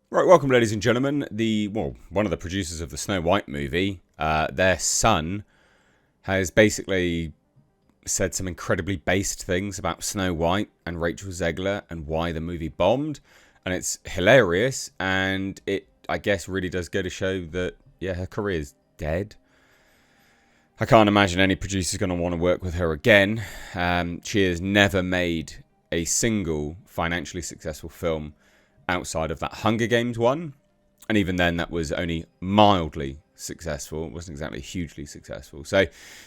Right, welcome, ladies and gentlemen. One of the producers of the Snow White movie, their son, has basically said some incredibly based things about Snow White and Rachel Zegler and why the movie bombed, and it's hilarious. And it, I guess, really does go to show that her career is dead. I can't imagine any producer's going to want to work with her again. She has never made a single financially successful film outside of that Hunger Games one. And even then, that was only mildly successful. It wasn't exactly hugely successful. So,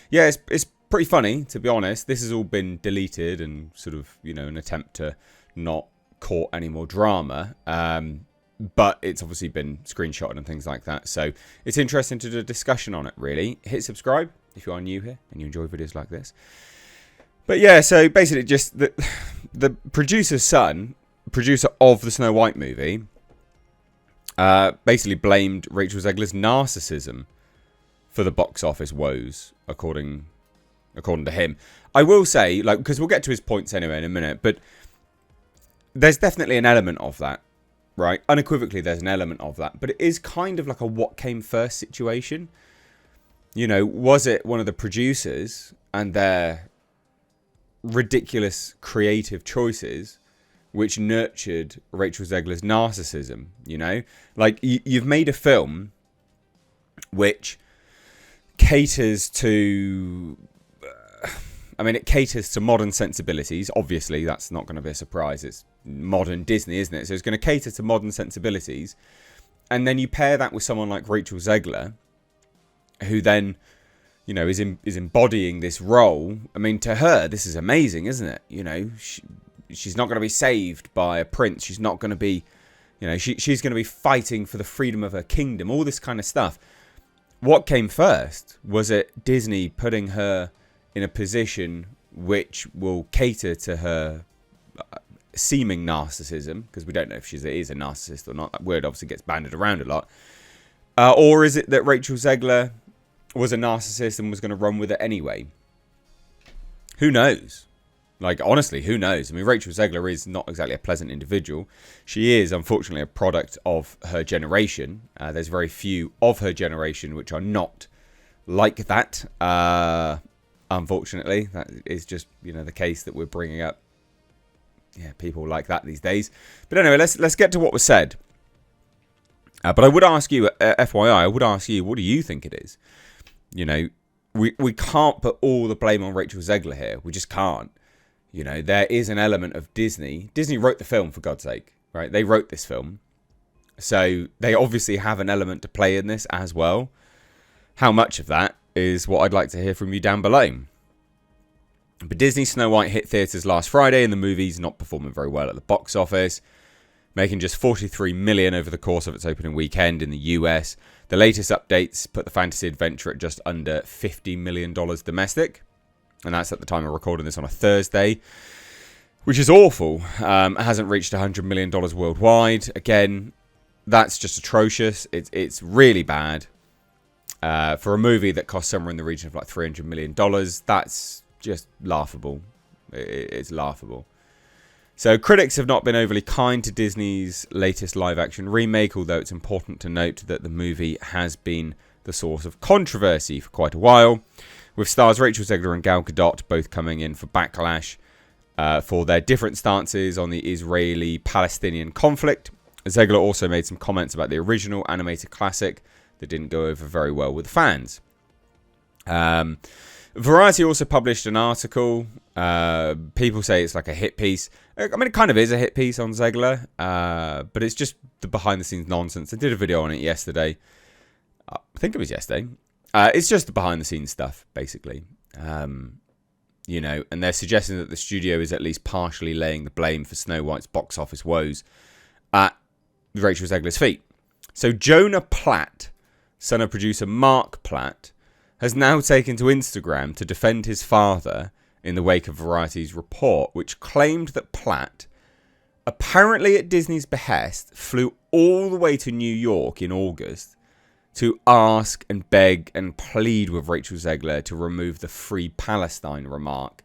yeah, it's pretty funny, to be honest. This has all been deleted and sort of, an attempt to not court any more drama. But it's obviously been screenshotted and things like that. So it's interesting to do a discussion on it, really. Hit subscribe if you are new here and you enjoy videos like this. But yeah, so basically just the producer's son, producer of the Snow White movie, basically blamed Rachel Zegler's narcissism for the box office woes, according to him. I will say, because we'll get to his points anyway in a minute, but there's definitely an element of that, right? Unequivocally, there's an element of that, but it is kind of like a what came first situation. Was it one of the producers and their ridiculous creative choices which nurtured Rachel Zegler's narcissism? You've made a film which caters to it caters to modern sensibilities. Obviously, that's not going to be a surprise. It's modern Disney, isn't it? So it's going to cater to modern sensibilities. And then you pair that with someone like Rachel Zegler, who then, is embodying this role. To her, this is amazing, isn't it? She's not going to be saved by a prince. She's not going to be, she's going to be fighting for the freedom of her kingdom. All this kind of stuff. What came first? Was it Disney putting her in a position which will cater to her seeming narcissism, because we don't know if she is a narcissist or not. That word obviously gets bandied around a lot. Or is it that Rachel Zegler was a narcissist and was going to run with it anyway? Who knows? Honestly, who knows? Rachel Zegler is not exactly a pleasant individual. She is, unfortunately, a product of her generation. There's very few of her generation which are not like that. Unfortunately, that is just, the case that we're bringing up. Yeah, people like that these days. But anyway, let's get to what was said. But I would ask you, FYI, what do you think it is? We can't put all the blame on Rachel Zegler here. We just can't. There is an element of Disney. Disney wrote the film, for God's sake, right? They wrote this film. So they obviously have an element to play in this as well. How much of that is what I'd like to hear from you down below. But Disney's Snow White hit theatres last Friday, and the movie's not performing very well at the box office, making just $43 million over the course of its opening weekend in the US. The latest updates put the fantasy adventure at just under $50 million domestic, and that's at the time of recording this on a Thursday, which is awful. It hasn't reached $100 million worldwide. Again, that's just atrocious. It's really bad. For a movie that cost somewhere in the region of like $300 million, that's just laughable. It's laughable. So critics have not been overly kind to Disney's latest live-action remake, although it's important to note that the movie has been the source of controversy for quite a while, with stars Rachel Zegler and Gal Gadot both coming in for backlash for their different stances on the Israeli-Palestinian conflict. Zegler also made some comments about the original animated classic that didn't go over very well with fans. Variety also published an article. People say it's like a hit piece. It kind of is a hit piece on Zegler, but it's just the behind-the-scenes nonsense. I did a video on it yesterday. I think it was yesterday. It's just the behind-the-scenes stuff, basically. And they're suggesting that the studio is at least partially laying the blame for Snow White's box office woes at Rachel Zegler's feet. So Jonah Platt, son of producer Mark Platt, has now taken to Instagram to defend his father in the wake of Variety's report, which claimed that Platt, apparently at Disney's behest, flew all the way to New York in August to ask and beg and plead with Rachel Zegler to remove the Free Palestine remark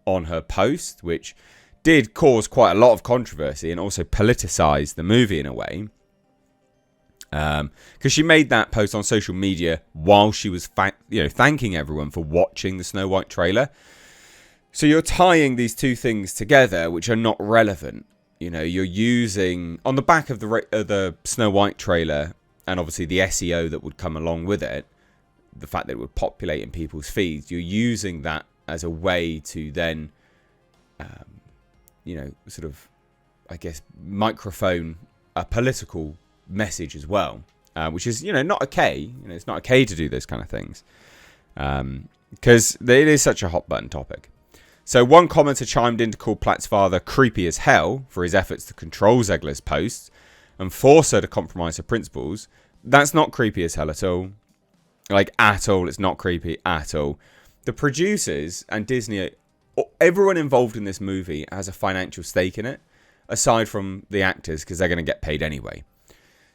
on her post, which did cause quite a lot of controversy and also politicise the movie in a way. Because she made that post on social media while she was thanking everyone for watching the Snow White trailer. So you're tying these two things together, which are not relevant. You're using, on the back of the Snow White trailer, and obviously the SEO that would come along with it, the fact that it would populate in people's feeds, you're using that as a way to then, sort of, I guess, microphone a political message as well, which is, not okay. It's not okay to do those kind of things, because it is such a hot button topic. So one commenter chimed in to call Platt's father creepy as hell for his efforts to control Zegler's posts and force her to compromise her principles. That's not creepy as hell at all. Like, at all. It's not creepy at all. The producers and Disney, everyone involved in this movie has a financial stake in it, aside from the actors, because they're going to get paid anyway.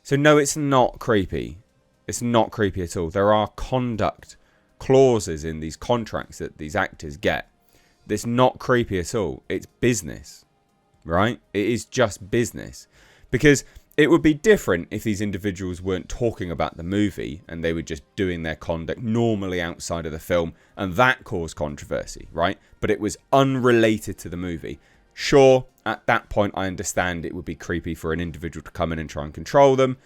So no, it's not creepy. It's not creepy at all. There are conduct clauses in these contracts that these actors get. It's not creepy at all. It's business, right? It is just business. Because it would be different if these individuals weren't talking about the movie and they were just doing their conduct normally outside of the film, and that caused controversy, right? But it was unrelated to the movie. Sure, at that point, I understand it would be creepy for an individual to come in and try and control them.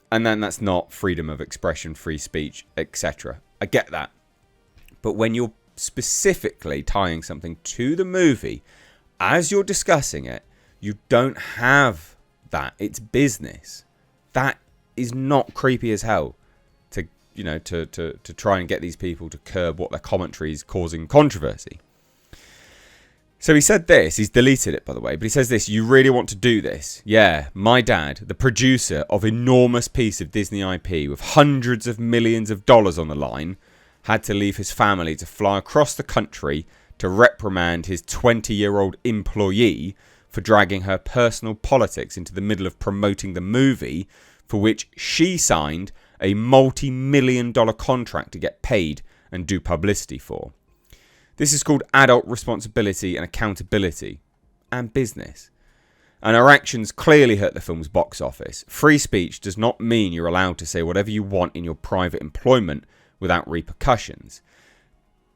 And then that's not freedom of expression, free speech, etc. I get that. But when you're specifically tying something to the movie as you're discussing it, you don't have that. It's business. That is not creepy as hell to try and get these people to curb what their commentary is causing controversy. So he said this, he's deleted it by the way, but he says this: you really want to do this? Yeah, my dad, the producer of enormous piece of Disney IP with hundreds of millions of dollars on the line, had to leave his family to fly across the country to reprimand his 20-year-old employee for dragging her personal politics into the middle of promoting the movie for which she signed a multi-million-dollar contract to get paid and do publicity for. This is called adult responsibility and accountability and business. And our actions clearly hurt the film's box office. Free speech does not mean you're allowed to say whatever you want in your private employment without repercussions.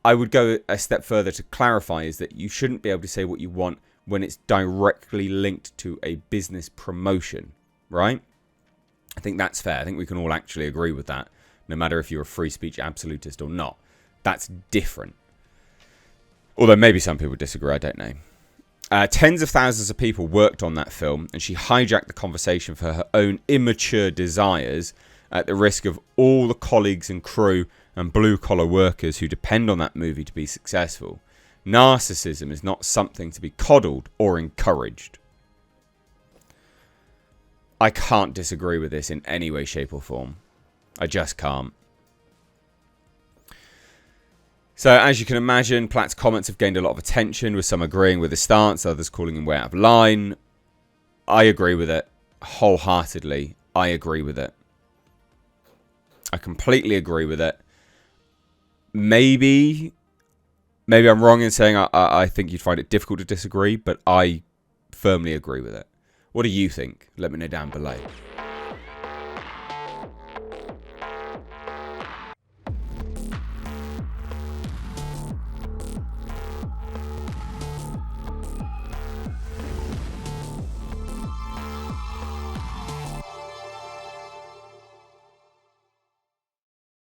I would go a step further to clarify is that you shouldn't be able to say what you want when it's directly linked to a business promotion, right? I think that's fair. I think we can all actually agree with that, no matter if you're a free speech absolutist or not. That's different. Although maybe some people disagree, I don't know. Tens of thousands of people worked on that film, and she hijacked the conversation for her own immature desires at the risk of all the colleagues and crew and blue-collar workers who depend on that movie to be successful. Narcissism is not something to be coddled or encouraged. I can't disagree with this in any way, shape or form. I just can't. So, as you can imagine, Platt's comments have gained a lot of attention, with some agreeing with his stance, others calling him way out of line. I agree with it. Wholeheartedly, I agree with it. I completely agree with it. Maybe I'm wrong in saying I think you'd find it difficult to disagree, but I firmly agree with it. What do you think? Let me know down below.